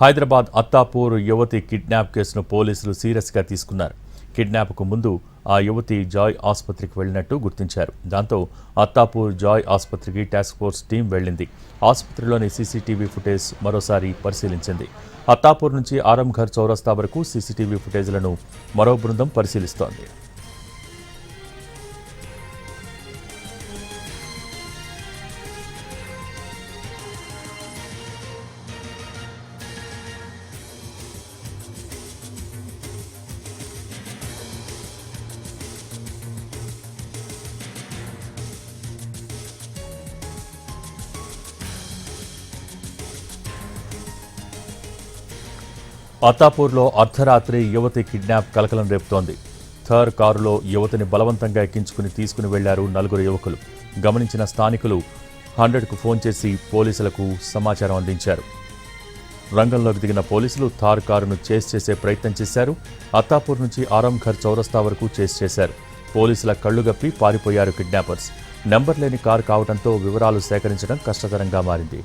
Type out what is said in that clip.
హైదరాబాద్ అత్తాపూర్ యువతి కిడ్నాప్ కేసును పోలీసులు సీరియస్గా తీసుకున్నారు. కిడ్నాప్కు ముందు ఆ యువతి జాయ్ ఆసుపత్రికి వెళ్లినట్టు గుర్తించారు. దాంతో అత్తాపూర్ జాయ్ ఆసుపత్రికి టాస్క్ ఫోర్స్ టీం వెళ్లింది. ఆసుపత్రిలోని సీసీటీవీ ఫుటేజ్ మరోసారి పరిశీలించింది. అత్తాపూర్ నుంచి ఆరంఘర్ చౌరస్తా వరకు సీసీటీవీ ఫుటేజ్లను మరో బృందం పరిశీలిస్తోంది. అత్తాపూర్లో అర్ధరాత్రి యువతి కిడ్నాప్ కలకలం రేపుతోంది. థర్ కారులో యువతిని బలవంతంగా ఎక్కించుకుని తీసుకుని వెళ్లారు నలుగురు యువకులు. గమనించిన స్థానికులు 100కు ఫోన్ చేసి పోలీసులకు సమాచారం అందించారు. రంగంలోకి దిగిన పోలీసులు థార్ కారును చేస్ చేసే ప్రయత్నం చేశారు. అత్తాపూర్ నుంచి ఆరంఘర్ చౌరస్తా వరకు చేస్ చేశారు. పోలీసుల కళ్లుగప్పి పారిపోయారు కిడ్నాపర్స్. నెంబర్ లేని కారు కావడంతో వివరాలు సేకరించడం కష్టతరంగా మారింది.